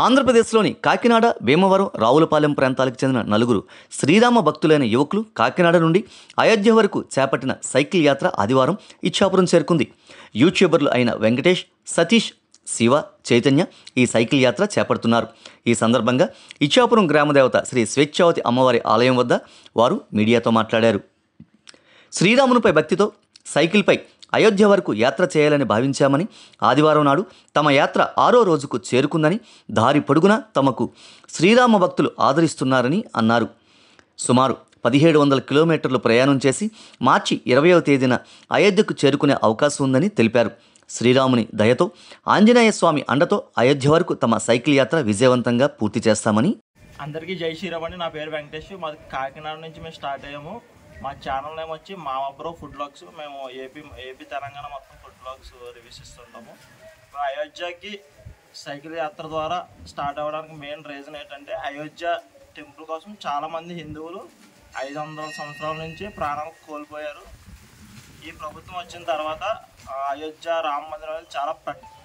ఆంధ్రప్రదేశ్లోని కాకినాడ, భీమవరం, రావులపాలెం ప్రాంతాలకు చెందిన నలుగురు శ్రీరామ భక్తులైన యువకులు కాకినాడ నుండి అయోధ్య వరకు చేపట్టిన సైకిల్ యాత్ర ఆదివారం ఇచ్చాపురం చేరుకుంది. యూట్యూబర్లు అయిన వెంకటేష్, సతీష్, శివ, చైతన్య ఈ సైకిల్ యాత్ర చేపడుతున్నారు. ఈ సందర్భంగా ఇచ్చాపురం గ్రామదేవత శ్రీ స్వేచ్ఛావతి అమ్మవారి ఆలయం వద్ద వారు మీడియాతో మాట్లాడారు. శ్రీరామునిపై భక్తితో సైకిల్పై అయోధ్య వరకు యాత్ర చేయాలని భావించామని, ఆదివారం నాడు తమ యాత్ర 6వ రోజుకు చేరుకుందని, దారి పొడుగునా తమకు శ్రీరామ భక్తులు ఆదరిస్తున్నారని అన్నారు. సుమారు 1700 కిలోమీటర్లు ప్రయాణం చేసి మార్చి 20వ తేదీన అయోధ్యకు చేరుకునే అవకాశం ఉందని తెలిపారు. శ్రీరాముని దయతో, ఆంజనేయ స్వామి అండతో అయోధ్య వరకు తమ సైకిల్ యాత్ర విజయవంతంగా పూర్తి చేస్తామని. అందరికీ జై శ్రీరామ్ అండి. నా పేరు వెంకటేష్. మాది కాకినాడ నుంచి మేము స్టార్ట్ అయ్యాము. మా ఛానల్ నేమ్ వచ్చి మామ బ్రో ఫుడ్ వ్లాగ్స్. మేము ఏపీ తెలంగాణ మొత్తం ఫుడ్ వ్లాగ్స్ రివ్యూస్ ఇస్తుంటాము. అయోధ్యకి సైకిల్ యాత్ర ద్వారా స్టార్ట్ అవ్వడానికి మెయిన్ రీజన్ ఏంటంటే, అయోధ్య టెంపుల్ కోసం చాలామంది హిందువులు 500 సంవత్సరాల నుంచి ప్రాణాలు కోల్పోయారు. ఈ ప్రభుత్వం వచ్చిన తర్వాత అయోధ్య రామ మందిరం అనేది చాలా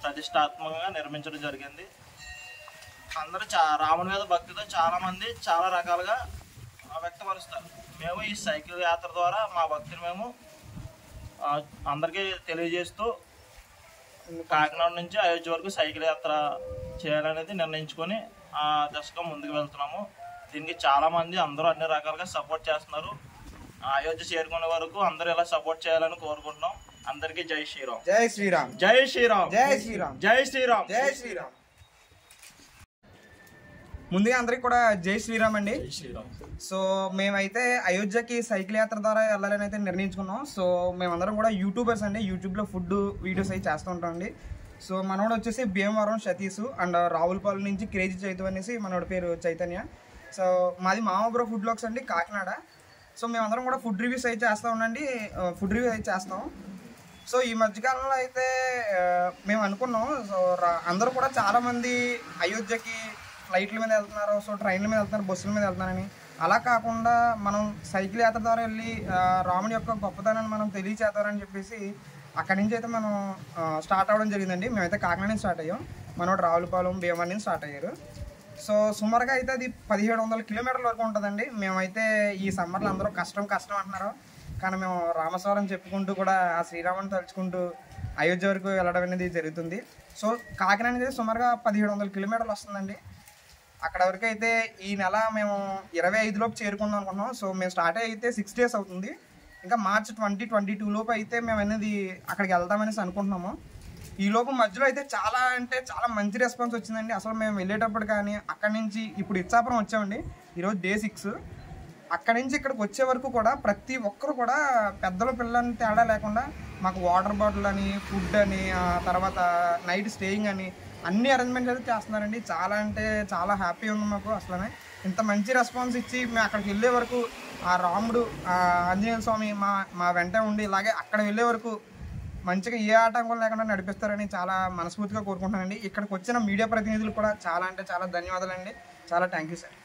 ప్రతిష్టాత్మకంగా నిర్మించడం జరిగింది. అందరూ రాముని మీద భక్తితో చాలామంది చాలా రకాలుగా వ్యక్తపరుస్తారు. మేము ఈ సైకిల్ యాత్ర ద్వారా మా భక్తిని మేము అందరికీ తెలియజేస్తూ కాకినాడ నుంచి అయోధ్య వరకు సైకిల్ యాత్ర చేయాలనేది నిర్ణయించుకొని ఆ దశగా ముందుకు వెళ్తున్నాము. దీనికి చాలామంది అందరూ అన్ని రకాలుగా సపోర్ట్ చేస్తున్నారు. అయోధ్య చేరుకునే వరకు అందరూ ఇలా సపోర్ట్ చేయాలని కోరుకుంటున్నాం. అందరికీ జై శ్రీరామ్. జై శ్రీరామ్. జై శ్రీరామ్. జై శ్రీరామ్. జై శ్రీరామ్. జై శ్రీరామ్. ముందుగా అందరికి కూడా జై శ్రీరామ్ అండి. సో మేమైతే అయోధ్యకి సైకిల్ యాత్ర ద్వారా వెళ్ళాలని అయితే నిర్ణయించుకున్నాం. సో మేమందరం కూడా యూట్యూబర్స్ అండి. యూట్యూబ్లో ఫుడ్ వీడియోస్ అయితే చేస్తూ ఉంటాం అండి. సో మనోడు వచ్చేసి భీమవరం సతీష్ అండ్ రావులపాలెం నుంచి క్రేజీ చైతు అనేసి మనోడి పేరు చైతన్య. సో మాది మామ బ్రో ఫుడ్ వ్లాగ్స్ అండి, కాకినాడ. సో మేమందరం కూడా ఫుడ్ రివ్యూస్ అయితే చేస్తూ ఉండండి. ఫుడ్ రివ్యూస్ అయితే చేస్తాం. సో ఈ మధ్యకాలంలో అయితే మేము అనుకున్నాం, సో అందరూ కూడా చాలామంది అయోధ్యకి ఫ్లైట్ల మీద వెళ్తున్నారు, సో ట్రైన్ల మీద వెళ్తున్నారు, బస్సుల మీద వెళ్తున్నారని. అలా కాకుండా మనం సైకిల్ యాత్ర ద్వారా వెళ్ళి రాముడి యొక్క గొప్పతనాన్ని మనం తెలియచేద్దామని చెప్పేసి అక్కడి నుంచి అయితే మనం స్టార్ట్ అవ్వడం జరిగిందండి. మేమైతే కాకినాడ నుంచి స్టార్ట్ అయ్యాం. మనోడు రావులపాలెం, భీమవరం నుంచి స్టార్ట్ అయ్యారు. సో సుమారుగా అయితే అది 1700 కిలోమీటర్ల వరకు ఉంటుందండి. మేమైతే ఈ సమ్మర్లో అందరూ కష్టం అంటున్నారు, కానీ మేము రామస్వరం చెప్పుకుంటూ కూడా ఆ శ్రీరాముని తలుచుకుంటూ అయోధ్య వరకు వెళ్ళడం అనేది జరుగుతుంది. సో కాకినాడ అనేది సుమారుగా 1700 కిలోమీటర్లు వస్తుందండి. అక్కడ వరకు అయితే ఈ నెల మేము 25 లోపు చేరుకుందాం అనుకుంటున్నాం. సో మేము స్టార్ట్ అయితే 6 days అవుతుంది. ఇంకా మార్చ్ 2022 లోపు అయితే మేము అనేది అక్కడికి వెళ్దామనేసి అనుకుంటున్నాము. ఈ లోపు మధ్యలో అయితే చాలా అంటే చాలా మంచి రెస్పాన్స్ వచ్చిందండి. అసలు మేము వెళ్ళేటప్పుడు కానీ అక్కడి నుంచి ఇప్పుడు ఇచ్చాపురం వచ్చామండి. ఈరోజు day 6. అక్కడి నుంచి ఇక్కడికి వచ్చే వరకు కూడా ప్రతి ఒక్కరు కూడా పెద్దలు పిల్లలని తేడా లేకుండా మాకు వాటర్ బాటిల్ అని, ఫుడ్ అని, తర్వాత నైట్ స్టేయింగ్ అని అన్ని అరేంజ్మెంట్స్ అయితే చేస్తున్నారండి. చాలా అంటే చాలా హ్యాపీ ఉంది మాకు. అసలు ఇంత మంచి రెస్పాన్స్ ఇచ్చి మేము అక్కడికి వెళ్ళే వరకు ఆ రాముడు, ఆంజనేయ స్వామి మా వెంట ఉండి ఇలాగే అక్కడ వెళ్ళే వరకు మంచిగా ఏ ఆటంకం లేకుండా నడిపిస్తారని చాలా మనస్ఫూర్తిగా కోరుకుంటున్నానండి. ఇక్కడికి వచ్చిన మీడియా ప్రతినిధులు కూడా చాలా అంటే చాలా ధన్యవాదాలండి. చాలా థ్యాంక్ యూ సార్.